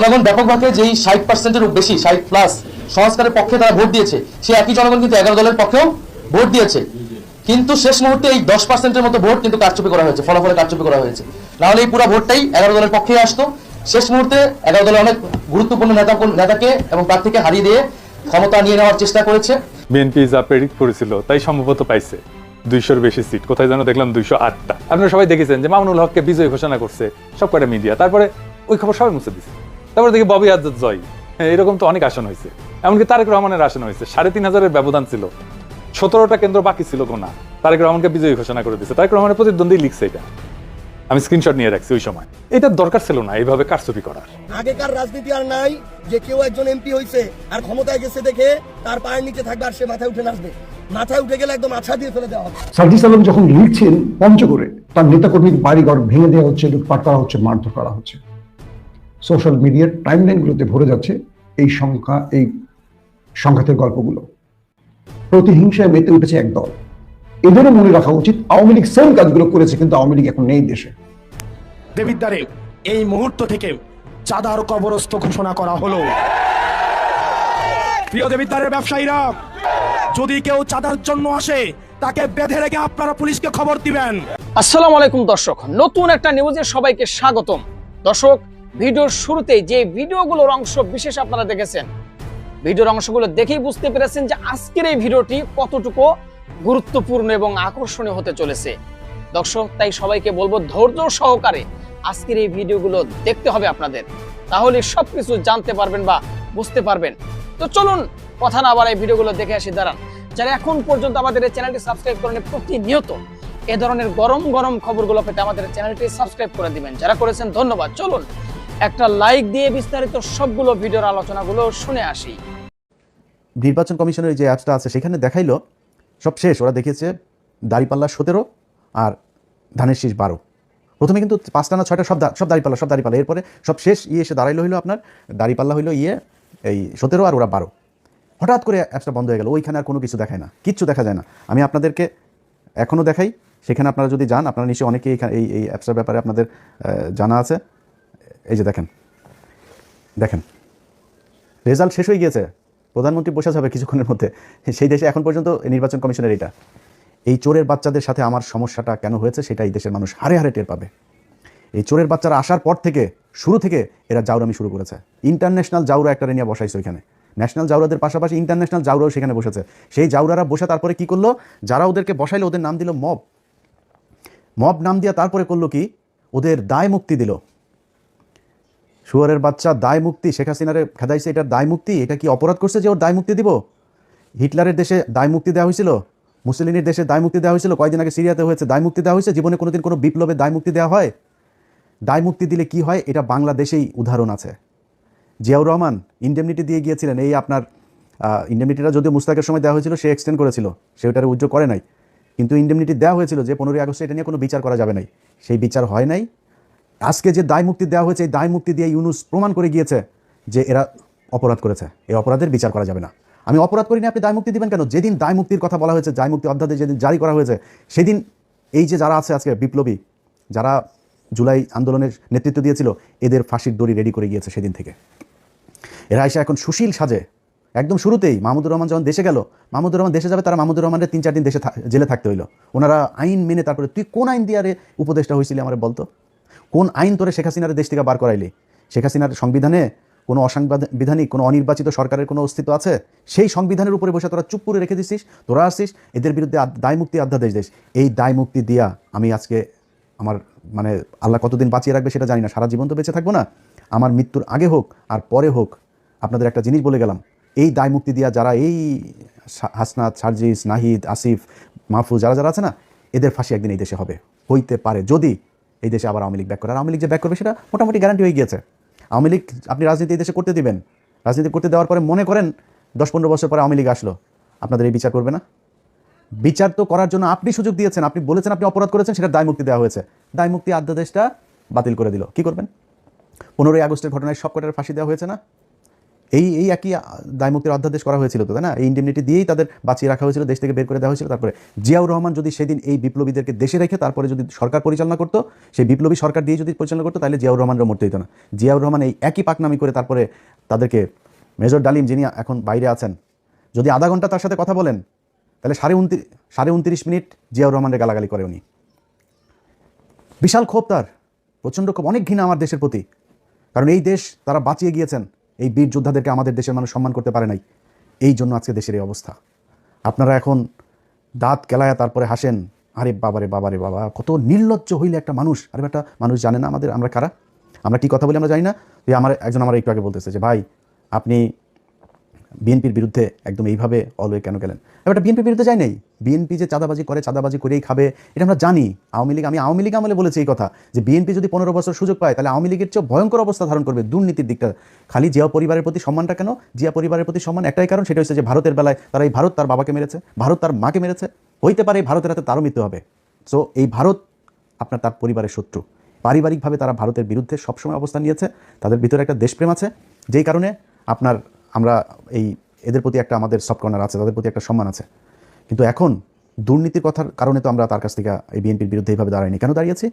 জনগণ ব্যাপকভাবে যেই 60%-এর বেশি 60+ সংস্কারের পক্ষে তারা ভোট দিয়েছে, সে একই জনগণ কিন্তু 11 দলের পক্ষেও ভোট দিয়েছে। কিন্তু শেষ মুহূর্তে এই 10%-এর মতো ভোট কিন্তু কারচুপি করা হয়েছে, ফলাফলে কারচুপি করা হয়েছে। নাহলে এই পুরো ভোটটাই 11 দলের পক্ষেই আসতো। শেষ মুহূর্তে 11 দলের অনেক গুরুত্বপূর্ণ নেতাকে এবং প্রার্থীকে হারিয়ে দিয়ে ক্ষমতা নিয়ে নেওয়ার চেষ্টা করেছে। বিএনপি যা প্রেডিক্ট করেছিল তাই সম্ভবত পাইছে 200-এর বেশি সিট। কোথায় যেন দেখলাম 208টা। আপনারা সবাই দেখেছেন যে মামুনুল হককে বিজয়ী ঘোষণা করছে সব কয়টা মিডিয়া, তারপরে ওই খবর সবাই মুছে দিচ্ছে। তারপরে দেখি ববি আজাদ জয়, এরকম তো অনেক আসন হয়েছে। এমনকি তারেক রহমানের আসন হয়েছে, 3,500-এর ব্যবধান ছিল, 17টা কেন্দ্র বাকি ছিল গোনা, তারেক রহমানকে বিজয়ী ঘোষণা করে দিচ্ছে। তারেক রহমানের প্রতিদ্বন্দ্বী লিখছে এটা, আমি স্ক্রিনশট নিয়ে রাখছি। ওই সময় এটা দরকার ছিল না এইভাবে কারচুপি করার। আগেকার রাজনীতি আর নাই যে কেউ একজন এমপি হয়েছে আর ক্ষমতায় গেছে দেখে তার পায়ের নিচে থাকবে আর সে মাথায় উঠে নাচবে। মাথায় উঠে গেলে একদম আছা দিয়ে ফেলে দেওয়া হবে। সার্জিস আলম যখন লিখছেন পঞ্চগড়ে তার নেতাকর্মীর বাড়িঘর ভেঙে দেওয়া হচ্ছে, লুটপাট করা হচ্ছে, মারধর করা হচ্ছে, সোশ্যাল মিডিয়ার টাইমলাইনগুলোতে ভরে যাচ্ছে এই সংঘাতের গল্পগুলো। প্রতিহিংসায় মেতে উঠেছে এক দল। এদেরও মনে রাখা উচিত আওয়ামী লীগ সেম কাজগুলো করেছে, কিন্তু আওয়ামী লীগ এখন নেই দেশে। দেবিদ্বারে এই মুহূর্ত থেকে চাঁদার কবরস্থ ঘোষণা করা হলো। প্রিয় দেবিদ্বারের ব্যবসায়ীরা, যদি কেউ চাঁদার জন্য আসে তাকে বেঁধে রেখে আপনারা পুলিশকে খবর দিবেন। আসসালামু আলাইকুম দর্শক, নতুন একটা নিউজে সবাইকে স্বাগতম। দর্শক, ভিডিওর শুরুতেই যে ভিডিওগুলোর অংশ বিশেষ আপনারা দেখেছেন, ভিডিওর অংশগুলো দেখেই বুঝতে পেরেছেন যে আজকের এই ভিডিওটি কতটুকু গুরুত্বপূর্ণ এবং আকর্ষণীয় হতে চলেছে। দর্শক, তাই সবাইকে বলবো ধৈর্য সহকারে আজকের এই ভিডিওগুলো দেখতে হবে আপনাদের, তাহলে সবকিছু জানতে পারবেন বা বুঝতে পারবেন। তো চলুন কথা না বাড়াই ভিডিওগুলো দেখে আসি। দাঁড়ান, যারা এখন পর্যন্ত আমাদের এই চ্যানেলটি সাবস্ক্রাইব করেন, প্রতিনিয়ত এ ধরনের গরম গরম খবরগুলো পেতে আমাদের চ্যানেলটি সাবস্ক্রাইব করে দিবেন। যারা করেছেন ধন্যবাদ। চলুন একটা লাইক দিয়ে বিস্তারিত সবগুলো ভিডিওর আলোচনাগুলো শুনে আসি। নির্বাচন কমিশনের যে অ্যাপসটা আছে সেখানে দেখাইলো সব শেষ। ওরা দেখিয়েছে দাঁড়িপাল্লা 17 আর ধানের শীষ 12। প্রথমে কিন্তু 5টা না 6টা সব দাঁড়িপাল্লা, এরপরে সব শেষ এসে দাঁড়াইলো হইলো আপনার দাঁড়িপাল্লা হইলো এই 17 আর ওরা 12। হঠাৎ করে অ্যাপসটা বন্ধ হয়ে গেল। ওইখানে আর কোনো কিছু দেখায় না, কিচ্ছু দেখা যায় না। আমি আপনাদেরকে এখনও দেখাই, সেখানে আপনারা যদি যান, আপনারা নিশ্চয়ই অনেকেই এখানে এই অ্যাপসটার ব্যাপারে আপনাদের জানা আছে। এই যে দেখেন রেজাল্ট শেষ হয়ে গিয়েছে, প্রধানমন্ত্রী বসে যাবে কিছুক্ষণের মধ্যে। সেই দেশে এখন পর্যন্ত নির্বাচন কমিশনের এই চোরের বাচ্চাদের সাথে আমার সমস্যাটা কেন হয়েছে সেটা এই দেশের মানুষ হারে হারে টের পাবে। এই চোরের বাচ্চারা আসার পর থেকে শুরু থেকে এরা জাউরামি শুরু করেছে। ইন্টারন্যাশনাল জাউরা একটা নিয়ে বসাইছে ওইখানে, ন্যাশনাল জাউরাদের পাশাপাশি ইন্টারন্যাশনাল জাউরাও সেখানে বসেছে। সেই জাউরারা বসে তারপরে কি করলো, যারা ওদেরকে বসাইলো ওদের নাম দিল মব নাম দিয়া তারপরে করলো কি, ওদের দায় মুক্তি দিল। শুয়ারের বাচ্চা দায় মুক্তি, শেখ হাসিনারে খেদাইছে, এটার দায় মুক্তি। এটা কি অপরাধ করছে যে ওর দায় মুক্তি দিব? হিটলারের দেশে দায় মুক্তি দেওয়া হয়েছিল, মুসলিনের দেশে দায় মুক্তি দেওয়া হয়েছিল, কয়েকদিন আগে সিরিয়াতে হয়েছে, দায় মুক্তি দেওয়া হয়েছে। জীবনে কোনোদিন কোনো বিপ্লবে দায় মুক্তি দেওয়া হয়? দায় মুক্তি দিলে কি হয়, এটা বাংলাদেশেই উদাহরণ আছে। জিয়াউর রহমান ইন্ডেমনিটি দিয়ে গিয়েছিলেন, এই আপনার ইন্ডেমনিটিটা যদিও মুস্তাকের সময় দেওয়া হয়েছিল, সে এক্সটেন্ড করেছিল, সে ওটারে উদ্যোগ করে নাই, কিন্তু ইন্ডেমনিটি দেওয়া হয়েছিল যে 15ই আগস্টে এটা নিয়ে কোনো বিচার করা যাবে নাই, সেই বিচার হয় নাই। আজকে যে দায় মুক্তি দেওয়া হয়েছে, এই দায় মুক্তি দিয়ে ইউনূস প্রমাণ করে গিয়েছে যে এরা অপরাধ করেছে, এই অপরাধের বিচার করা যাবে না। আমি অপরাধ করিনি, আপনি দায় মুক্তি দিবেন কেন? যেদিন দায় মুক্তির কথা বলা হয়েছে, দায় মুক্তি অধ্যাদেশ যেদিন জারি করা হয়েছে, সেদিন এই যে যারা আছে আজকে বিপ্লবী, যারা জুলাই আন্দোলনের নেতৃত্ব দিয়েছিল, এদের ফাঁসির দড়ি রেডি করে গিয়েছে সেদিন থেকে। এরা এসে এখন সুশীল সাজে। একদম শুরুতেই মাহমুদুর রহমান যখন দেশে গেল, মাহমুদুর রহমান দেশে যাবে, তারা মাহমুদুর রহমানের 3-4 দিন দেশে জেলে থাকতে হইলো। ওনারা আইন মেনে, তারপরে তুই কোন আইন দিয়ে আরে উপদেষ্টা হয়েছিলি আমার বলতো, কোন আইন তোরে শেখ হাসিনার দেশ থেকে বার করাইলি? শেখ হাসিনার সংবিধানে কোনো অসাংবিধানিক কোনো অনির্বাচিত সরকারের কোনো অস্তিত্ব আছে? সেই সংবিধানের উপরে বসে তোরা চুপ করে রেখে দিছিস, তোরা আসছিস এদের বিরুদ্ধে দায় মুক্তি অধ্যাদেশ দেশ। এই দায় মুক্তি দিয়া আমি আজকে আমার আল্লাহ কতদিন বাঁচিয়ে রাখবে সেটা জানি না, সারা জীবন তো বেঁচে থাকবো না। আমার মৃত্যুর আগে হোক আর পরে হোক, আপনাদের একটা জিনিস বলে গেলাম, এই দায় মুক্তি দিয়া যারা এই হাসনাত, সার্জিস, নাহিদ, আসিফ, মাহফুজ যারা আছে না, এদের ফাঁসি একদিন এই দেশে হইতে পারে যদি এই দেশে আবার আওয়ামী লীগ ব্যাক করে। আর আওয়ামী লীগ যে ব্যাক করবে সেটা মোটামুটি গ্যারান্টি হয়ে গিয়েছে। আওয়ামী লীগ আপনি রাজনীতি এই দেশে করতে দিবেন, রাজনীতি করতে দেওয়ার পরে মনে করেন 10-15 বছর পরে আওয়ামী লীগ আসলো, আপনাদের এই বিচার করবে না? বিচার তো করার জন্য আপনি সুযোগ দিয়েছেন, আপনি বলেছেন আপনি অপরাধ করেছেন, সেটা দায় মুক্তি দেওয়া হয়েছে, দায় মুক্তি অধ্যাদেশটা বাতিল করে দিল। কি করবেন? 15ই আগস্টের ঘটনায় সব কটার ফাঁসি দেওয়া হয়েছে না? এই এই একই দায়মুক্তির অধ্যাদেশ করা হয়েছিল তো, তাই না? এই ইন্ডেমনিটি দিয়েই তাদের বাঁচিয়ে রাখা হয়েছিল, দেশ থেকে বের করে দেওয়া হয়েছিল। তারপরে জিয়াউর রহমান যদি সেদিন এই বিপ্লবীদেরকে দেশে রেখে তারপরে যদি সরকার পরিচালনা করতো, সেই বিপ্লবী সরকার দিয়ে যদি পরিচালনা করতো, তাহলে জিয়াউর রহমানরা মরতে হতো না। জিয়াউর রহমান এই একই পাকনামি করে তারপরে তাদেরকে, মেজর ডালিম যিনি এখন বাইরে আছেন, যদি আধা ঘন্টা তার সাথে কথা বলেন, তাহলে 29.5 মিনিট জিয়াউর রহমানের গালাগালি করে উনি। বিশাল ক্ষোভ তার, প্রচণ্ড ক্ষোভ, অনেক ঘৃণা আমার দেশের প্রতি। কারণ এই দেশ তারা বাঁচিয়ে গিয়েছেন, এই বীর যোদ্ধাদেরকে আমাদের দেশের মানুষ সম্মান করতে পারে নাই, এই জন্য আজকে দেশের এই অবস্থা। আপনারা এখন দাঁত কেলায়া তারপরে হাসেন, আরে বাবারে বাবারে বাবা, কত নির্লজ্জ হইলে একটা মানুষ। আরে একটা মানুষ জানে না আমরা কারা, আমরা কী কথা বলি আমরা জানি না। তো একজন আমার একটু আগে বলতেছে যে ভাই আপনি বিএনপির বিরুদ্ধে একদম এইভাবে অলওয়ে কেন গেলেন? এবার বিএনপির বিরুদ্ধে যাই নাই, বিএনপি যে চাঁদাবাজি করে, চাঁদাবাজি করেই খাবে, এটা আমরা জানি। আমি আওয়ামী লীগ আমলে বলেছি এই কথা, যে বিএনপি যদি 15 বছর সুযোগ পায়, তাহলে আওয়ামী লীগের চেয়ে ভয়ঙ্কর অবস্থা ধারণ করবে দুর্নীতির দিকটা। খালি জিয়া পরিবারের প্রতি সম্মানটা কেন? জিয়া পরিবারের প্রতি সম্মান একটাই কারণ, সেটা হচ্ছে যে ভারতের বেলায় তারা এই ভারত তার বাবাকে মেরেছে, ভারত তার মাকে মেরেছে, হইতে পারে এই ভারতের হাতে তারও মৃত্যু হবে। সো এই ভারত আপনার তার পরিবারের শত্রু। পারিবারিকভাবে তারা ভারতের বিরুদ্ধে সবসময় অবস্থান নিয়েছে, তাদের ভিতরে একটা দেশপ্রেম আছে, যেই কারণে আমরা এদের প্রতি একটা আমাদের সফট কর্নার আছে, তাদের প্রতি একটা সম্মান আছে। কিন্তু এখন দুর্নীতির কথার কারণে তো আমরা তার কাছ থেকে এই বিএনপির বিরুদ্ধে এইভাবে দাঁড়াইনি। কেন দাঁড়িয়েছি?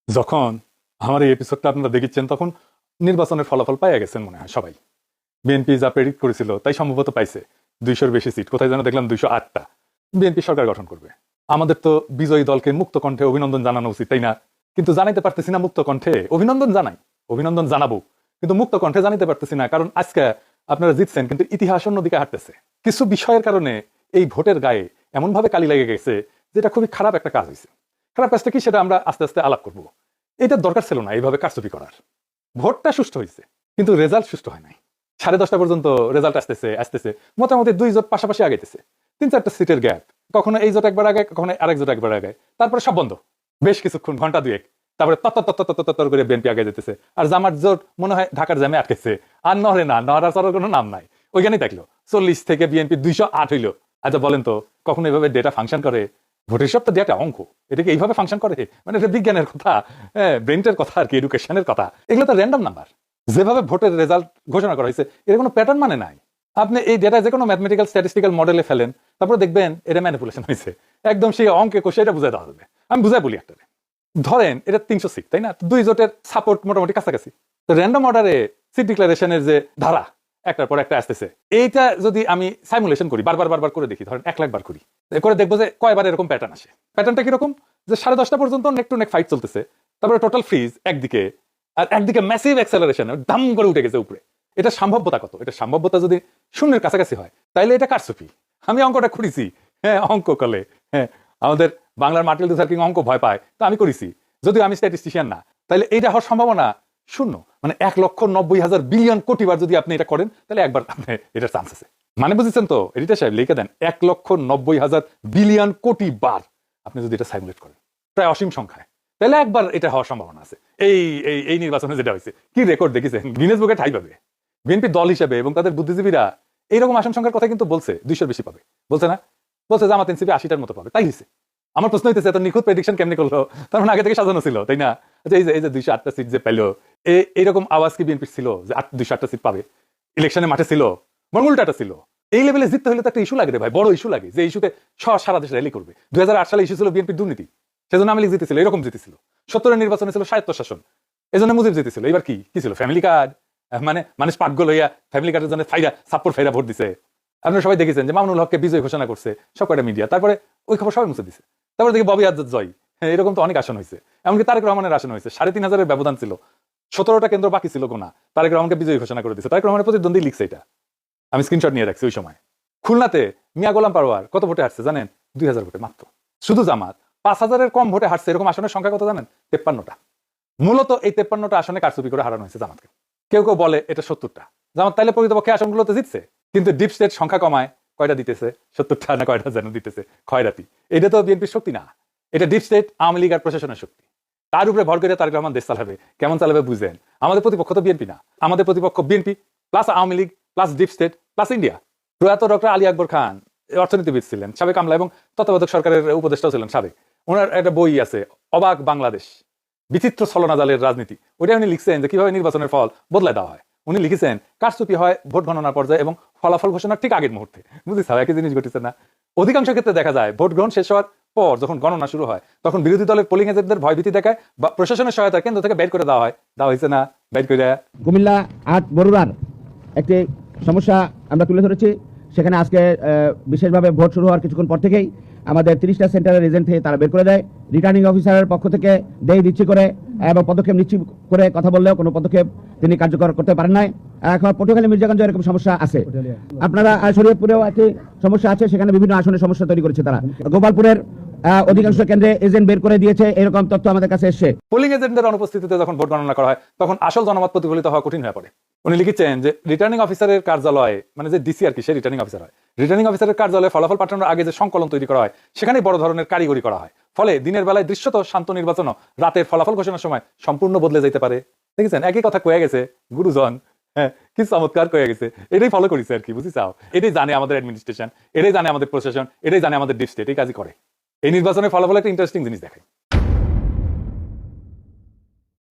যখন আমার এই এপিসোডটা আপনারা দেখেছেন, তখন নির্বাচনের ফলাফল পাইয়া গেছেন মনে হয় সবাই। বিএনপি যা প্রেডিক্ট করেছিল তাই সম্ভবত পাইছে, 200-র বেশি সিট। কোথায় যেন দেখলাম 208টা। বিএনপি সরকার গঠন করবে। আমাদের তো বিজয়ী দলকে মুক্ত কণ্ঠে অভিনন্দন জানানো উচিত, তাই না? কিন্তু জানাইতে পারতেছি না মুক্ত কণ্ঠে। অভিনন্দন জানাবো, কিন্তু মুক্ত কণ্ঠে জানাইতে পারতেছি না। কারণ আজকে আপনারা জিতছেন, কিন্তু ইতিহাস অন্যদিকে হাঁটতেছে। কিছু বিষয়ের কারণে এই ভোটের গায়ে এমনভাবে কালি লেগে গেছে, যেটা খুবই খারাপ একটা কাজ হয়েছে। খারাপ কাজটা কি সেটা আমরা আস্তে আস্তে আলাপ করবো। এটা দরকার ছিল না এইভাবে কারচুপি করার। ভোটটা সুষ্ঠু হয়েছে, কিন্তু রেজাল্ট সুষ্ঠু হয় নাই। 10:30 পর্যন্ত রেজাল্ট আসতেছে মোটামুটি 2 জোট পাশাপাশি আগাইতেছে, 3-4টা সিটের গ্যাপ, কখনো এই জোট একবার আগে, কখনো আরেক জোট একবার আগে, তারপরে সব বন্ধ বেশ কিছুক্ষণ, ঘন্টা 2-1। তারপরে তত্তর করে বিএনপি আগে যেতেছে। আর জামাত জোট মনে হয় ঢাকার জ্যামে আটকেছে, আর নড়ার কোনো নাম নাই। ওইখানেই থাকলো। 40 থেকে বিএনপি 208 হইলো। আচ্ছা বলেন তো, কখনো এভাবে ডেটা ফাংশন করে? ভোটের সব তো একটা অঙ্ক, এটাকে এইভাবে ফাংশন করে? মানে এটা বিজ্ঞানের কথা, ব্রেনটের কথা আর কি, এডুকেশনের কথা। এগুলো তো র্যান্ডম নাম্বার। যেভাবে ভোটের রেজাল্ট ঘোষণা করা হয়েছে, এর কোনো প্যাটার্ন মানে নাই। আপনি এই ডেটা যে কোনো ম্যাথমেটিক্যাল স্ট্যাটিস্টিক্যাল মডেলে ফেলেন, তারপরে দেখবেন এটা ম্যানিপুলেশন হয়েছে। একদম সেই অঙ্কে কষে এটা বুঝাই দেওয়া যাবে। আমি বুঝাই বলি একটা, ধরেন এটা 300 সিট, তাই না? 2 জোটের সাপোর্ট মোটামুটি কাছাকাছি। তো র্যান্ডম অর্ডারে সিট ডিক্লারেশনের যে ধারা একটার পর একটা আসতেছে, এইটা যদি আমি সাইমুলেশন করি, বারবার করে দেখি, ধরেন 1 লাখ বার করি, করে দেখবো যে কয়বার এরকম প্যাটার্ন আসে। প্যাটার্নটা কিরকম? যে 10:30 পর্যন্ত নেক টু নেক ফাইট চলতেছে, তারপরে টোটাল ফ্রিজ একদিকে, আর একদিকে ম্যাসিভ অ্যাক্সেলারেশন, দাম করে উঠে গেছে উপরে। এটা সম্ভাব্যতা কত? এটা সম্ভাব্যতা যদি 0-এর কাছাকাছি হয়, তাইলে এটা কারচুপি। আমি অঙ্কটা করেছি, অঙ্ক কলে, আমাদের বাংলার মার্টিন লুথার কিং অঙ্ক ভয় পায়, তো আমি করেছি। যদিও আমি স্ট্যাটিস্টিশিয়ান না, তাহলে এইটা হওয়ার সম্ভাবনা 0। মানে 1,90,000 বিলিয়ন কোটি বার যদি আপনি এটা করেন, তাহলে একবার আপনি এটার চান্স আছে। মানে বুঝেছেন তো? এডিটর সাহেব লিখে দেন, 1,90,000 বিলিয়ন কোটি বার আপনি যদি এটা সাইমুলেট করেন, প্রায় অসীম সংখ্যায়, তাহলে একবার এটা হওয়ার সম্ভাবনা আছে। এই নির্বাচনে যেটা হয়েছে, কি রেকর্ড দেখেছেন, গিনেস বুকে ঠাই পাবে। বিএনপি দল হিসেবে এবং তাদের বুদ্ধিজীবীরা এইরকম আসন সংখ্যার কথা কিন্তু বলছে, 200-র বেশি পাবে বলছে না? বলছে জামাত এনসিপি 80টার মতো পাবে, তাই হয়েছে। আমার প্রশ্ন হইতেছে, এত নিখুঁত প্রেডিকশন কেমনি করলো? তার মানে আগে থেকে সাজানো ছিল, তাই না? এই যে 208টা সিট যে পেলো, এইরকম আওয়াজ কি বিএনপি ছিল যে 208টা সিট পাবে? ইলেকশনের মাঠে ছিল, উল্টাটা ছিল। এই লেভেলে জিততে হলে তো একটা ইস্যু লাগে রে ভাই, বড় ইস্যু লাগে, যে ইস্যুতে সারা দেশ র্যালি করবে। 2008 সালে ইস্যু ছিল বিএনপির দুর্নীতি, সেজন্য আওয়ামী লীগ জিতেছিল, এরকম জিতেছিল। 70-এর নির্বাচনে ছিল স্বায়ত্তশাসন, এজন্য মুজিব জিতেছিল। এবার কি ছিল? Family card. মানে মানুষ পাটগোল হইয়া ফ্যামিলি কার্ডের জন্য সাপোর্ট ভোট দিছে। আপনারা সবাই দেখেছেন যে মামুনুল হককে বিজয় ঘোষণা করছে সব কয়টা মিডিয়া, তারপরে ওই খবর সবাই মুছে দিছে। তারপরে দেখি ববি আজাদ জয়, এরকম তো অনেক আসন হয়েছে। এমনকি তারেক রহমানের আসন হয়েছে, 3,500-এর ব্যবধান ছিল, 17টা কেন্দ্র বাকি ছিল গোনা, তারেক রহমানকে বিজয়ী ঘোষণা করে দিচ্ছে। তারেক রহমানের প্রতিদ্বন্দ্বী লিখছে, এটা আমি স্ক্রিনশট নিয়ে রাখছি। ওই সময় খুলনাতে মিয়া গোলাম পারওয়ার কত ভোটে হারছে জানেন? 2,000 ভোটে মাত্র। শুধু জামাত 5,000-এর কম ভোটে হারছে। এরকম আসনের সংখ্যা কত জানেন? 53টা। মূলত এই 53টা আসনে কারচুপি করে হারানো হয়েছে জামাতকে। কেউ কেউ বলে এটা 70টা। জামাত তাইলে প্রকৃতপক্ষে আসনগুলোতে জিতছে, কিন্তু ডিপ স্টেট সংখ্যা কমায় কয়টা দিতেছে? 70টা না কয়টা যেন দিতেছে, খয়রাতি। এটা তো বিএনপির শক্তি না, এটা ডিপ স্টেট, আওয়ামী লীগ আর প্রশাসনের শক্তি। তার উপরে ভর করে তারেক রহমান দেশ চালাবে। কেমন চালাবে বুঝেন? আমাদের প্রতিপক্ষ তো বিএনপি না, আমাদের প্রতিপক্ষ BNP plus Awami League plus deep state plus India. প্রয়াত ডক্টর আলী আকবর খান অর্থনীতিবিদ ছিলেন, সাবেক আমলা এবং তত্ত্বাবধায়ক সরকারের উপদেষ্টাও ছিলেন সাবেক। ওনার একটা বই আছে, অবাক বাংলাদেশ, বিচিত্র ছলনাজালের রাজনীতি। ওইটা উনি লিখছেন যে কিভাবে নির্বাচনের ফল বদলায় দেওয়া হয়। উনি লিখেছেন কারচুপি হয় ভোট গণনার পর্যায়ে এবং ফলাফল ঘোষণার ঠিক আগের মুহূর্তে। বুঝেছ, একই জিনিস ঘটেছে না? অধিকাংশ ক্ষেত্রে দেখা যায় ভোট গ্রহণ শেষ হওয়ার পর যখন গণনা শুরু হয় তখন বিরোধী দলের পোলিং এজেন্টদের ভয়ভীতি দেখায় বা প্রশাসনের সহায়তা কেন্দ্র থেকে বের করে দেওয়া হয়েছে না, বের করে। কুমিল্লা ৮ বরুড়ার একটি সমস্যা আমরা তুলে ধরেছি। সেখানে আজকে বিশেষভাবে ভোট শুরু হওয়ার কিছুক্ষণ পর থেকেই আমাদের 30টা সেন্টারের এজেন্ট থেকে তারা বের করে দেয়। রিটার্নিং অফিসারের পক্ষ থেকে দেই দিচ্ছি করে এবং পদক্ষেপ নিচ্ছি করে কথা বললেও কোনো পদক্ষেপ তিনি কার্যকর করতে পারেন নাই। এখন পটুয়াখালী মির্জাগঞ্জ এরকম সমস্যা আছে, আপনারা শরীয়তপুরেও একটি সমস্যা আছে, সেখানে বিভিন্ন আসনের সমস্যা তৈরি করেছে তারা। গোপালপুরের অধিকাংশ কেন্দ্রে এজেন্ট বের করে দিয়েছে, এরকম তথ্য আমাদের কাছে এসছে। পোলিং এজেন্টদের অনুপস্থিতিতে যখন ভোট গণনা করা হয় তখন আসল জনমত প্রতিফলিত হওয়া কঠিন হয়ে পড়ে। উনি লিখেছেন যে রিটার্নিং অফিসারের কার্যালয়ে, মানে যে ডিসি আর কি, সে রিটার্নিং অফিসার হয়, রিটার্নিং অফিসারের কার্যালয়ে ফলাফল পাঠানোর আগে যে সংকলন তৈরি করা হয় সেখানেই বড় ধরনের কারিগরি করা হয়। ফলে দিনের বেলায় দৃশ্যত শান্ত নির্বাচনও রাতের ফলাফল ঘোষণার সময় সম্পূর্ণ বদলে যেতে পারে। দেখেছেন, একই কথা কয়ে গেছে গুরুজন। হ্যাঁ, কি চমৎকার কয়ে গেছে। এটাই ফলো করেছে আর কি, বুঝি চাও? এটাই জানে আমাদের অ্যাডমিনিস্ট্রেশন, এটাই জানে আমাদের প্রশাসন, এটাই জানে আমাদের ডিপ স্টেট। এই কাজই করে। এই নির্বাচনের ফলাফল একটা ইন্টারেস্টিং জিনিস দেখায়।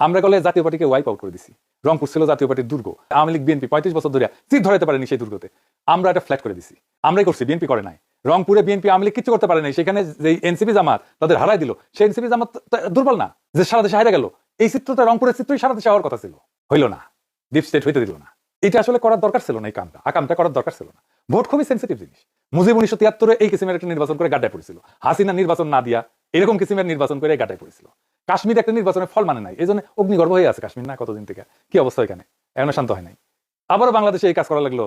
আমরা গেলে জাতীয় পার্টিকে ওয়াইপ আউট করে দিছি। রংপুর ছিল জাতীয় পার্টির দুর্গ। আওয়ামী লীগ বিএনপি 35 বছর ধরে সিট ধরাতে পারেনি সেই দুর্গতে। আমরা এটা ফ্ল্যাট করে দিছি। আমরাই করছি, বিএনপি করে নাই। রংপুরে বিএনপি আওয়ামী লীগ কিছু করতে পারে নাই। সেখানে যে এনসিপি জামাত তাদের হারাই দিল, সেই এনসিপি জামাত দুর্বল না যে সারা দেশে হারিয়ে গেল? এই চিত্রটা, রংপুরের চিত্রই সারা দেশে হওয়ার কথা ছিল, হইল না। ডিপ স্টেট হইতে দিল না। এটা আসলে করার দরকার ছিল না। এই কামটা করার দরকার ছিল না। ভোট খুবই সেন্সিটিভ জিনিস। মুজিব 1973 এই কিসিমের একটা নির্বাচন করে গাড্ডায় পড়েছিল। হাসিনা নির্বাচন না দিয়া এরকম কিসিমের নির্বাচন করে গাড্ডায় পড়েছিল। কাশ্মীর একটা নির্বাচনের ফল মানে নাই, এই জন্য অগ্নিগর্ভ হয়ে আছে কাশ্মীর না কতদিন থেকে। কি অবস্থা এখানে, এখনো শান্ত হয় নাই। আবারও বাংলাদেশে এই কাজ করা লাগলো,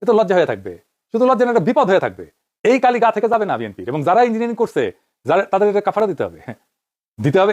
এ তো লজ্জা হয়ে থাকবে। শুধু লজ্জা না, একটা বিপদ হয়ে থাকবে। এই কালি গা থেকে যাবে না বিএনপির। এবং যারা ইঞ্জিনিয়ারিং করছে, যারা তাদের এটা কাফারা দিতে হবে।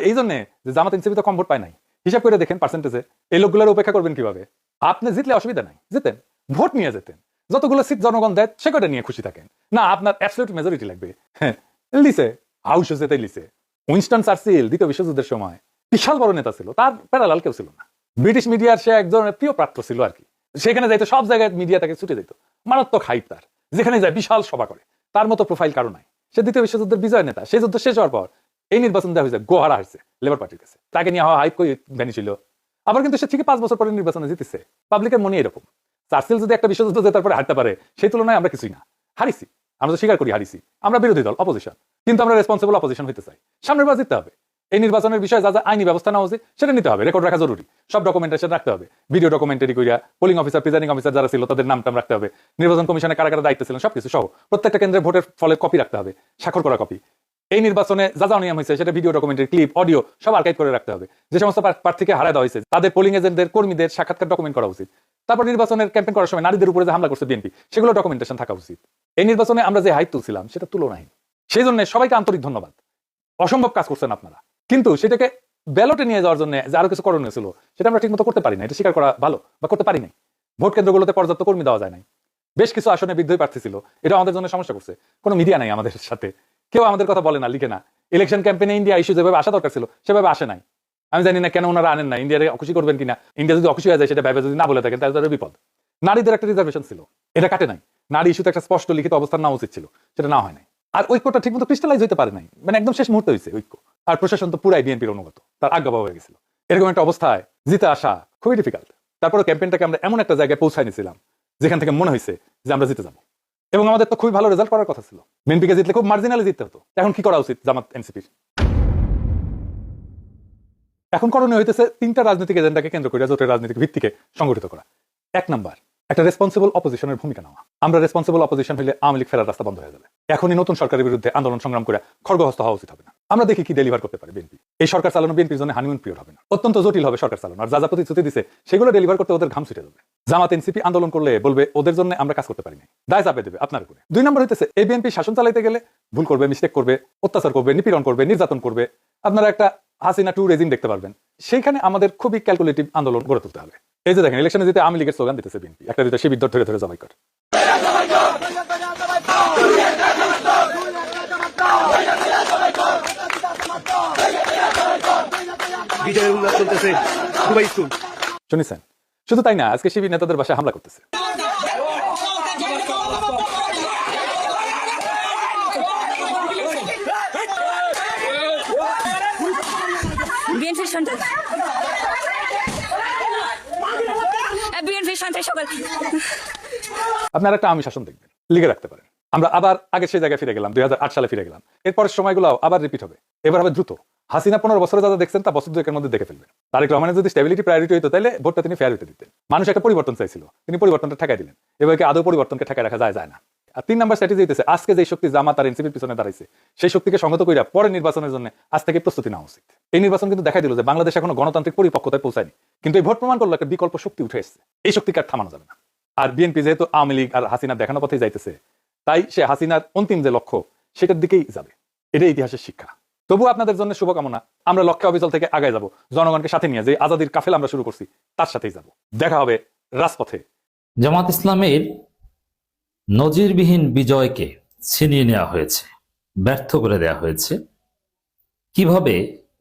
এই জন্য যে জামাত এনসিপি তো কম ভোট পায় নাই। হিসাব করে দেখেন পার্সেন্টেজে এই লোকগুলোর উপেক্ষা করবেন কিভাবে? আপনি জিতলে অসুবিধা নাই, যেতেন, ভোট নিয়ে যেতেন। যতগুলো সিট জনগণ দেয় সে কটা নিয়ে খুশি থাকেন না। আপনার অ্যাবসলিউট মেজরিটি লাগবে। হ্যাঁ, লিসে হাউস যেতে লিসে। উইনস্টন চার্চিল দ্বিতীয় বিশ্বযুদ্ধের সময় বিশাল বড় নেতা ছিল, তার প্যারালাল কেউ ছিল না। ব্রিটিশ মিডিয়ার সে একজন প্রিয় পাত্র ছিল আর কি। সেখানে যাইতো, সব জায়গায় মিডিয়া তাকে ছুটে যেত। মারাত্মক হাইপ তার, যেখানে যায় বিশাল সভা করে। তার মতো প্রোফাইল কারো নাই। সে দ্বিতীয় বিশ্বযুদ্ধের বিজয় নেতা। সেই যুদ্ধ শেষ হওয়ার পর এই নির্বাচন দেওয়া হয়েছে, গোহারা হারছে লেবার পার্টির কাছে। তাকে নিয়ে হওয়া হাইপ করে ভ্যানিছিল। আবার কিন্তু সে ঠিক 5 বছর পরে নির্বাচনে জিতেছে। পাবলিকের মনে এরকম। চার্চিল যদি একটা বিশ্বযুদ্ধ জেতার পরে হারতে পারে, সেই তুলনায় আমরা কিছুই না। হারিছি, আমরা তো স্বীকার করি হারিছি। আমরা বিরোধী দল, অপোজিশন, কিন্তু আমরা রেসপন্সিবল অপোজিশন হইতে চাই। সামনের বার জিততে হবে। এই নির্বাচনের বিষয়ে যা যা আইনি ব্যবস্থা নেওয়া উচিত সেটা নিতে হবে। রেকর্ড রাখা জরুরি, সব ডকুমেন্টেশন রাখতে হবে। ভিডিও ডকুমেন্টারি করিয়া পোলিং অফিসার, প্রিজাইডিং অফিসার যারা ছিল তাদের নামটা রাখতে হবে। নির্বাচন কমিশনে কারা কারা দায়িত্ব ছিলেন সবকিছু সহ প্রত্যেকটা কেন্দ্রের ভোটের ফলের কপি রাখতে হবে, স্বাক্ষর করা কপি। এই নির্বাচনে যা যা নিয়ম হয়েছে সেটা ভিডিও ডকুমেন্টারি, ক্লিপ, অডিও সব আর্কাইভ করে রাখতে হবে। যে সমস্ত প্রার্থীকে হারায় দেওয়া হয়েছে তাদের পোলিং এজেন্টদের, কর্মীদের সাক্ষাৎকার ডকুমেন্ট করা উচিত। তারপর নির্বাচনের ক্যাম্পেইন করার সময় নারীদের উপরে যে হামলা করছে বিএনপি, সেগুলো ডকুমেন্টেশন থাকা উচিত। এই নির্বাচনে আমরা যে হাইপ তুলছিলাম সেটা তুলনাহীন। সেই জন্য সবাইকে আন্তরিক ধন্যবাদ। অসম্ভব কাজ করছেন আপনারা, কিন্তু সেটাকে ব্যালটে নিয়ে যাওয়ার জন্য যে আরো কিছু করণীয় ছিল সেটা আমরা ঠিকমতো করতে পারি না। এটা স্বীকার করা ভালো, বা করতে পারি নাই। ভোট কেন্দ্রগুলোতে পর্যাপ্ত কর্মী দেওয়া যায় নাই। বেশ কিছু আসনে বিদ্রোহী প্রার্থী ছিল, এটা আমাদের জন্য সমস্যা করছে। কোনো মিডিয়া নাই আমাদের সাথে, কেউ আমাদের কথা বলে না, লিখে না। ইলেকশন ক্যাম্পেইনে ইন্ডিয়া ইস্যু যেভাবে আসা দরকার ছিল সেভাবে আসে নাই। আমি জানি না কেন ওনারা আনেন না। ইন্ডিয়ারে অখুশি করবেন কিনা, ইন্ডিয়া যদি অখুশি হয়ে যায় সেটা ভাবে যদি না বলে থাকেন তাহলে বিপদ। নারীদের একটা রিজার্ভেশন ছিল, এটা কাটে নাই। নারী ইস্যুতে একটা স্পষ্ট লিখিত অবস্থান নেওয়া উচিত ছিল, সেটা না হয় নাই। আর ঐক্যটা ঠিকমতো ক্রিস্টালাইজ হইতে পারে নাই, মানে একদম শেষ মুহূর্তে হয়েছে ঐক্য। আর প্রশাসন তো পুরাই বিএনপির অনুগত, তার আজ্ঞাবহ হয়ে গেছিল। এরকম একটা অবস্থায় জিতে আসা খুবই ডিফিকাল্ট। তারপরে ক্যাম্পেইনটাকে আমরা এমন একটা জায়গায় পৌঁছায় নিয়েছিলাম যেখান থেকে মনে হয়েছে যে আমরা জিতে যাবো। এবং আমাদের তো খুবই ভালো রেজাল্ট করার কথা ছিল। বিএনপিকে জিতলে খুব মার্জিনালি জিততে হতো। এখন কি করা উচিত জামাত এনসিপির? এখন করণীয় হইতেছে 3টা রাজনৈতিক এজেন্ডাকে কেন্দ্র করে জোটের রাজনৈতিক ভিত্তিকে সংগঠিত করা। 1 নাম্বার, একটা রেসপন্সিবল অপোজিশনের ভূমিকা নেওয়া। আমরা রেসপন্সিবল অপোজিশন হলে আওয়ামী লীগ ফেরার রাস্তা বন্ধ হয়ে যাবে। এখনই নতুন সরকারের বিরুদ্ধে আন্দোলন সংগ্রাম করে খড়গহস্ত হওয়া উচিত হবে না। আমরা দেখি কি ডেলিভার করতে পারে বিএনপি। এই সরকার চালানো বিএনপির জন্য হানিমুন পিরিয়ড হবে না, অত্যন্ত জটিল হবে সরকার চালানো। আর যা যা প্রতিশ্রুতি দিছে সেগুলো ডেলিভার করতে ওদের ঘাম ছুটে যাবে। জামাত এনসিপি আন্দোলন করলে বলবে ওদের জন্য আমরা কাজ করতে পারিনি, দায় চাপে দেবে আপনার উপরে। 2 নম্বর হইতেছে, এই বিএনপি শাসন চালাইতে গেলে ভুল করবে, মিস্টেক করবে, অত্যাচার করবে, নিপীড়ন করবে, নির্যাতন করবে। আপনারা একটা হাসিনা 2 রেজিম দেখতে পারবেন। সেইখানে আমাদের খুবই ক্যালকুলেটিভ আন্দোলন গড়ে তুলতে হবে। এই যে দেখেন, ইলেকশনে যেতে আওয়ামী লীগের স্লোগান দিতেছে বিএনপি, একটা দিতে শিবির ধরে ধরে জবাই কর। শুনেছেন? শুধু তাই না, আজকে শিবির নেতাদের বাসায় হামলা করতেছে। বিএনপির সন্ত্রাস সকল। আপনার একটা আমি শাসন দেখবেন, লিখে রাখতে পারেন। আমরা আবার আগের সেই জায়গায় ফিরে গেলাম, 2008 সালে ফিরে গেলাম। এরপরের সময়গুলো আবার রিপিট হবে, এবার হবে দ্রুত। হাসিনা 15 বছরে যা দেখছেন তা বছর দুয়েকের মধ্যে দেখে ফেলবেন। তারেক রহমানের যদি স্টেবিলিটি প্রায়োরিটি হতো তাহলে ভোটটা তিনি ফেয়ার হতে দিতেন। মানুষ একটা পরিবর্তন চাইছিল, তিনি পরিবর্তনটা ঠেকাই দিলেন। এবার কি আদৌ পরিবর্তনকে ঠেকাই রাখা যায় না? আর 3 নাম্বার স্ট্র্যাটেজি হইতেছে আজকে যে শক্তি জামাত আর এনসিপির পিছনে দাঁড়াইছে সেই শক্তিকে সংহত কইরা পরের নির্বাচনের জন্য আজ থেকে প্রস্তুতি নেওয়া উচিত। এই নির্বাচন কিন্তু দেখাই দিল যে বাংলাদেশ এখনো গণতান্ত্রিক পরিপক্কতায় পৌঁছায়নি, কিন্তু এই ভোট প্রমাণ করলো একটা বিকল্প শক্তি উঠে এসেছে। এই শক্তিকে আর থামানো যাবে না। আর বিএনপি যেহেতু আওয়ামী লীগ আর হাসিনার দেখানো পথে যাইতেছে, তাই সে হাসিনার অন্তিম যে লক্ষ্য সেটার দিকেই যাবে। এটাই ইতিহাসের শিক্ষা। তবু আপনাদের জন্য শুভকামনা। আমরা লক্ষ্যে অবিচল থেকে আগায় যাব, জনগণকে সাথে নিয়ে যে আজাদির কাফেলা আমরা শুরু করছি তার সাথেই যাব। দেখা হবে রাজপথে। জামাত ইসলামের নজিরবিহীন বিজয়কে ছিনিয়ে নেওয়া হয়েছে, ব্যর্থ করে দেওয়া হয়েছে। কিভাবে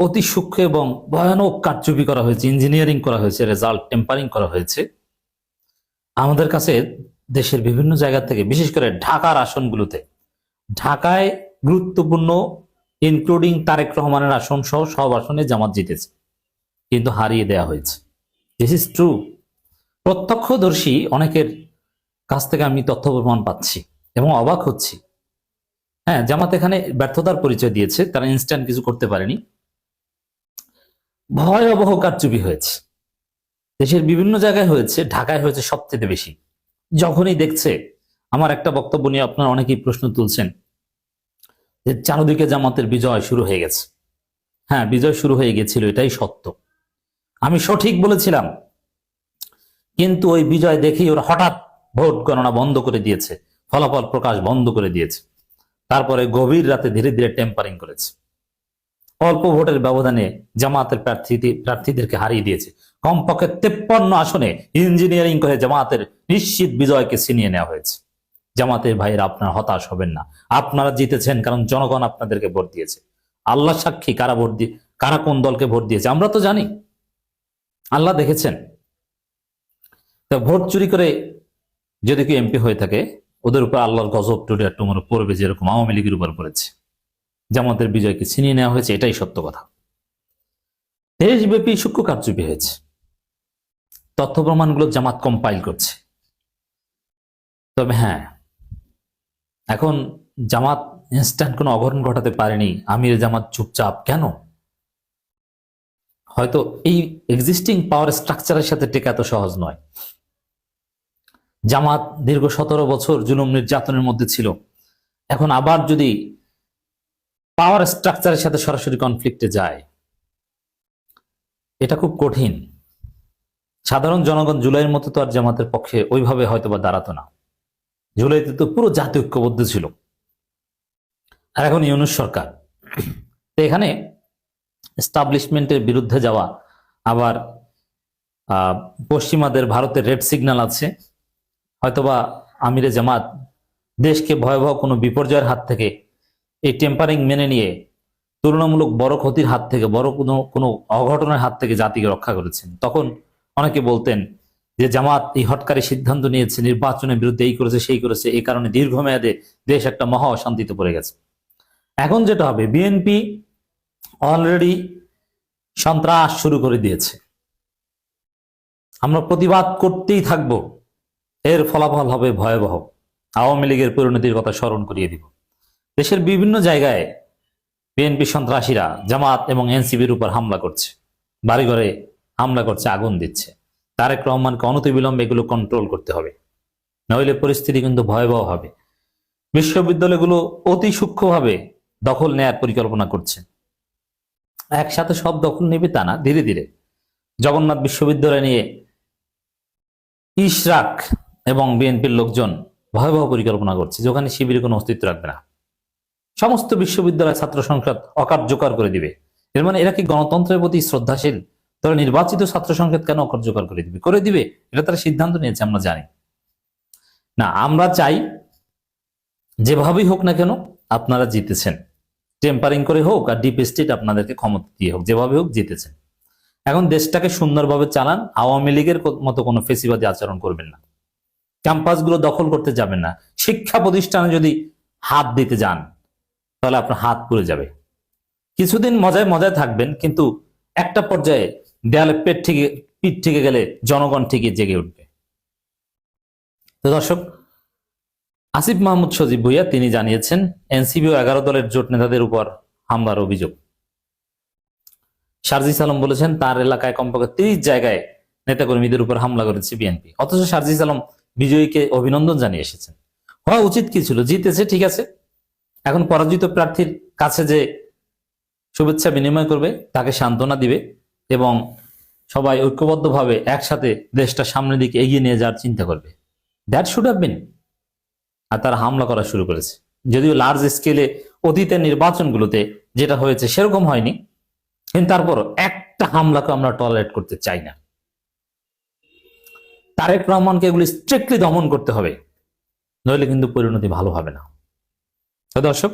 অতি সূক্ষ্ম এবং ভয়ানক কারচুপি করা হয়েছে, ইঞ্জিনিয়ারিং করা হয়েছে, রেজাল্ট টেম্পারিং করা হয়েছে, আমাদের কাছে দেশের বিভিন্ন জায়গা থেকে, বিশেষ করে ঢাকার আসনগুলোতে, ঢাকায় গুরুত্বপূর্ণ ইনক্লুডিং তারেক রহমানের আসন সহ সব আসনে জামাত জিতেছে, কিন্তু হারিয়ে দেওয়া হয়েছে। This is true. প্রত্যক্ষদর্শী অনেকের কাছ থেকে আমি তথ্য প্রমাণ পাচ্ছি এবং অবাক হচ্ছি। হ্যাঁ, জামাত এখানে ব্যর্থতার পরিচয় দিয়েছে, তারা ইনস্ট্যান্ট কিছু করতে পারেনি। ভয়াবহ কারচুপি হয়েছে, দেশের বিভিন্ন জায়গায় হয়েছে, ঢাকায় হয়েছে সবচেয়ে বেশি। যখনই দেখছে, আমার একটা বক্তব্য নিয়ে আপনারা অনেকেই প্রশ্ন তুলছেন যে চারদিকে জামাতের বিজয় শুরু হয়ে গেছে। হ্যাঁ, বিজয় শুরু হয়ে গেছিল, এটাই সত্য, আমি সঠিক বলেছিলাম। কিন্তু ওই বিজয় দেখেই ওরা হঠাৎ ভোট গণনা বন্ধ করে দিয়েছে, ফলাফল প্রকাশ বন্ধ করে দিয়েছে। তারপরে গভীর রাতে ধীরে ধীরে টেম্পারিং করেছে, অল্প ভোটের ব্যবধানে জামাতের প্রার্থীদেরকে হারিয়ে দিয়েছে। কমপক্ষে 53 আসনে ইঞ্জিনিয়ারিং করে জামাতের নিশ্চিত বিজয়কে ছিনিয়ে নেওয়া হয়েছে। জামাতের ভাইয়েরা, আপনারা হতাশ হবেন না, আপনারা জিতেছেন কারণ জনগণ আপনাদেরকে ভোট দিয়েছে। আল্লাহ সাক্ষী, কারা কোন দলকে ভোট দিয়েছে আমরা তো জানি, আল্লাহ দেখেছেন। তা ভোট চুরি করে যদি কেউ এমপি হয়ে থাকে, ওদের উপর আল্লাহর গজব টুডিয়া টুমোর পড়বে, যেরকম আওয়ামী লীগের উপর পড়েছে। জামাতের বিজয়কে ছিনিয়ে নেওয়া হয়েছে, এটাই সত্য কথা। দেশব্যাপী সূক্ষ্ম কারচুপি হয়েছে, তথ্য প্রমাণগুলো জামাত কম্পাইল করছে। তবে হ্যাঁ, এখন জামাত ইনস্ট্যান্ট কোনো অঘটন ঘটাতে পারেনি। আমির জামাত চুপচাপ কেন? হয়তো এই এক্সিস্টিং পাওয়ার স্ট্রাকচারের সাথে টেকা এত সহজ নয়। জামাত দীর্ঘ 17 বছর জুলুম নির্যাতনের মধ্যে ছিল, এখন আবার যদি পাওয়ার স্ট্রাকচারের সাথে সরাসরি কনফ্লিক্টে যায়, এটা খুব কঠিন। সাধারণ জনগণ জুলাইয়ের মতো তো আর জামাতের পক্ষে ওইভাবে হয়তো বা দাঁড়াতো না। জুলাইতে তো পুরো জাতি ঐক্যবদ্ধ ছিল, আর এখন ইউনূস সরকার। তো এখানে এস্টাবলিশমেন্টের বিরুদ্ধে যাওয়া, আবার পশ্চিমাদের, ভারতের রেড সিগন্যাল আছে। হয়তোবা আমিরে জামাত দেশকে ভয়াবহ কোনো বিপর্যয়ের হাত থেকে, এই টেম্পারিং মেনে নিয়ে তুলনামূলক বড় ক্ষতির হাত থেকে, বড় কোনো অঘটনের হাত থেকে জাতিকে রক্ষা করেছেন। তখন অনেকে বলতেন যে জামাত এই হটকারী সিদ্ধান্ত নিয়েছে, নির্বাচনের বিরুদ্ধে এই করেছে সেই করেছে, এই কারণে দীর্ঘমেয়াদে দেশ একটা মহা অশান্তিতে পড়ে গেছে। এখন যেটা হবে, বিএনপি অলরেডি সন্ত্রাস শুরু করে দিয়েছে, আমরা প্রতিবাদ করতেই থাকব, এর ফলাফল হবে ভয়াবহ। আওয়ামী লীগের পরিণতির কথা স্মরণ করিয়ে দিব। দেশের বিভিন্ন জায়গায় বিএনপি সন্ত্রাসীরা জামাত এবং এনসিপির উপর হামলা করছে, বাড়িঘরে হামলা করছে, আগুন দিচ্ছে। তারেক রহমানকে অনতিবিলম্বে এগুলো কন্ট্রোল করতে হবে, নইলে পরিস্থিতি কিন্তু ভয়াবহ হবে। বিশ্ববিদ্যালয়গুলো অতি সূক্ষ্মভাবে দখল নেয়ার পরিকল্পনা করছে। একসাথে সব দখল নেবে তা না, ধীরে ধীরে। জগন্নাথ বিশ্ববিদ্যালয় নিয়ে ইশরাক এবং বিএনপির লোকজন ভয়াবহ পরিকল্পনা করছে, যেখানে শিবিরের কোনো অস্তিত্ব রাখবে না। সমস্ত বিশ্ববিদ্যালয় ছাত্র সংসদ অকার্যকর করে দিবে। এর মানে এরা কি গণতন্ত্রের প্রতি শ্রদ্ধাশীল? তারা নির্বাচিত ছাত্র সংসদ কেন অকার্যকর করে দিবে? করে দিবে, এটা তারা সিদ্ধান্ত নিয়েছে, আমরা জানি না। আমরা চাই যেভাবেই হোক না কেন আপনারা জিতেছেন, টেম্পারিং করে হোক আর ডিপ স্টেট আপনাদেরকে ক্ষমতা দিয়ে হোক, যেভাবে হোক জিতেছেন। এখন দেশটাকে সুন্দরভাবে চালান, আওয়ামী লীগের মতো কোনো ফেসিবাদী আচরণ করবেন না, ক্যাম্পাসগুলো দখল করতে যাবেন না। শিক্ষা প্রতিষ্ঠানে যদি হাত দিতে যান তাহলে আপনার হাত পুড়ে যাবে। কিছুদিন মজায় মজায় থাকবেন, কিন্তু একটা পর্যায়ে দেয়ালে পিঠ থেকে গেলে জনগণ ঠিকই জেগে উঠবে। তো দর্শক, আসিফ মাহমুদ সজীব ভুইয়া তিনি জানিয়েছেন এনসিপি ও 11 দলের জোট নেতাদের উপর হামলার অভিযোগ। সারজিস আলম বলেছেন তার এলাকায় কমপক্ষে 30 জায়গায় নেতাকর্মীদের উপর হামলা করেছে বিএনপি। অথচ সারজিস আলম বিজয়ীকে অভিনন্দন জানিয়ে এসেছেন। হওয়া উচিত কি ছিল? জিতেছে, ঠিক আছে, এখন পরাজিত প্রার্থীর কাছে যে শুভেচ্ছা বিনিময় করবে, তাকে সান্ত্বনা দিবে এবং সবাই ঐক্যবদ্ধভাবে একসাথে দেশটা সামনের দিকে এগিয়ে নিয়ে যাওয়ার চিন্তা করবে। That should have been. আর তারা হামলা করা শুরু করেছে। যদিও লার্জ স্কেলে অতীতের নির্বাচনগুলোতে যেটা হয়েছে সেরকম হয়নি, কিন্তু তারপরও একটা হামলাকে আমরা টলারেট করতে চাই না। তারেক রহমানকে এগুলি স্ট্রিক্টলি দমন করতে হবে, নইলে কিন্তু পরিণতি ভালো হবে না। তো দর্শক,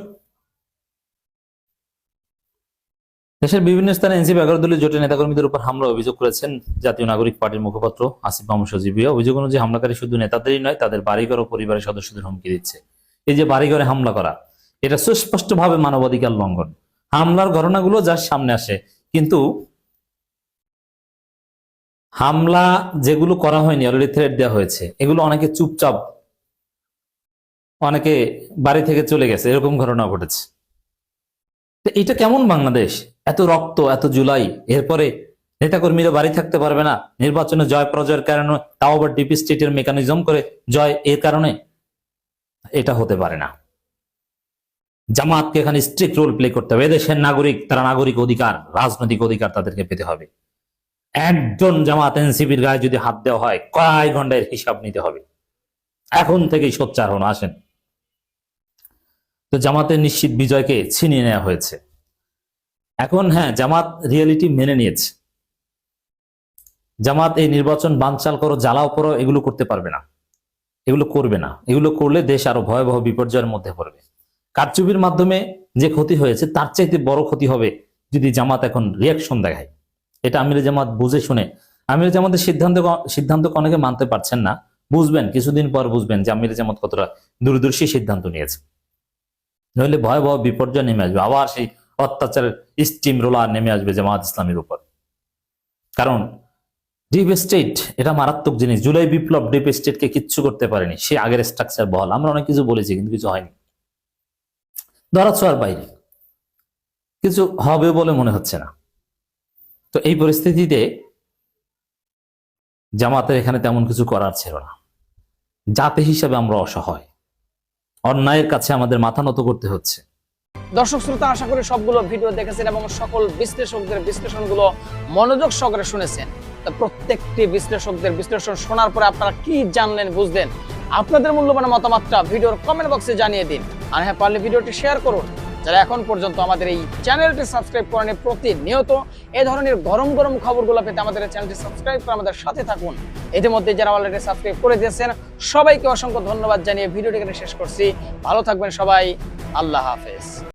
দেশের বিভিন্ন স্থানে এনসিপি 11 দলীয় জোটের নেতাকর্মীদের উপর হামলা অভিযোগ করেছেন জাতীয় নাগরিক পার্টির মুখপাত্র আসিফ মাহমুদ সজীব ভুইয়া। অভিযোগ অনুযায়ী হামলাকারী শুধু নেতাদেরই নয়, তাদের বাড়িঘর ও পরিবারের সদস্যদের হুমকি দিচ্ছে। এই যে বাড়িঘরে হামলা করা, এটা সুস্পষ্টভাবে মানবাধিকার লঙ্ঘন। হামলার ঘটনাগুলো যার সামনে আসে, কিন্তু হামলা যেগুলো করা হয়নি, অলরেডি থ্রেট দেওয়া হয়েছে, এগুলো অনেকে চুপচাপ, অনেকে বাড়ি থেকে চলে গেছে, এরকম ঘটনা ঘটেছে। এটা কেমন বাংলাদেশ? এত রক্ত, এত জুলাই, এরপরে নেতাকর্মীরা বাড়ি থাকতে পারবে না, নির্বাচনে জয় পরাজয়ের কারণে, তাও আবার ডিপি স্টেটের মেকানিজম করে জয়, এর কারণে? এটা হতে পারে না। জামাতকে এখানে স্ট্রিক্ট রোল প্লে করতে হবে। এদেশের নাগরিক, তারা নাগরিক অধিকার, রাজনৈতিক অধিকার তাদেরকে পেতে হবে। একজন জামাত এনসিপির গায়ে যদি হাত দেওয়া হয়, কয় ঘন্টার হিসাব নিতে হবে। এখন থেকেই সোচ্চার হন, আসেন। তো জামাতের নিশ্চিত বিজয়কে ছিনিয়ে নেওয়া হয়েছে। এখন হ্যাঁ, জামাত রিয়েলিটি মেনে নিয়েছে। জামাত এই নির্বাচন বানচাল করো, জ্বালাও করো, এগুলো করতে পারবে না, এগুলো করবে না। এগুলো করলে দেশ আরো ভয়াবহ বিপর্যয়ের মধ্যে পড়বে। কারচুপির মাধ্যমে যে ক্ষতি হয়েছে, তার চাইতে বড় ক্ষতি হবে যদি জামাত এখন রিয়াকশন দেখায়। এটা আমিরে জামাত বুঝে শুনে, আমিরে জামাতের সিদ্ধান্তকে অনেকে মানতে পারছেন না। বুঝবেন, কিছুদিন পর বুঝবেন যে আমিরে জামাত কতটা দূরদর্শী সিদ্ধান্ত নিয়েছে। নইলে ভয়াবহ বিপর্যয় নেমে আসবে, আবার সেই অত্যাচারের স্টিম রোলার নেমে আসবে জামাত ইসলামীর উপর। কারণ ডিপ স্টেট এটা মারাত্মক জিনিস। জুলাই বিপ্লব ডিপ স্টেটকে কিচ্ছু করতে পারেনি, সে আগের স্ট্রাকচার বহাল। আমরা অনেক কিছু বলেছি, কিন্তু কিছু হয়নি, ধরাছোঁয়ার বাইরে কিছু হবে বলে মনে হচ্ছে না। তো এই পরিস্থিতিতে জামাতের এখানে তেমন কিছু করার ছিল না। জাতি হিসাবে আমরা অসহায়, অন্যায়ের কাছে আমাদের মাথা নত করতে হচ্ছে। দর্শক শ্রোতা, আশা করি সবগুলো ভিডিও দেখেছেন এবং সকল বিশ্লেষকদের বিশ্লেষণগুলো মনোযোগ সহকারে শুনেছেন। তো প্রত্যেকটি বিশ্লেষকদের বিশ্লেষণ শোনার পরে আপনারা কি জানলেন, বুঝলেন? আপনাদের মূল্যবান মতামতটা ভিডিওর কমেন্ট বক্সে জানিয়ে দিন। আর হ্যাঁ, পারলে ভিডিওটি শেয়ার করুন। যারা এখন পর্যন্ত আমাদের এই চ্যানেলটি সাবস্ক্রাইব করেনি, প্রতিনিয়ত এই ধরনের গরম গরম খবরগুলো পেতে আমাদের চ্যানেলটি সাবস্ক্রাইব করে আমাদের সাথে থাকুন। ইতিমধ্যে যারা অলরেডি সাবস্ক্রাইব করে দিয়েছেন, সবাইকে অসংখ্য ধন্যবাদ জানিয়ে ভিডিওটি এখানে শেষ করছি। ভালো থাকবেন সবাই, আল্লাহ হাফেজ।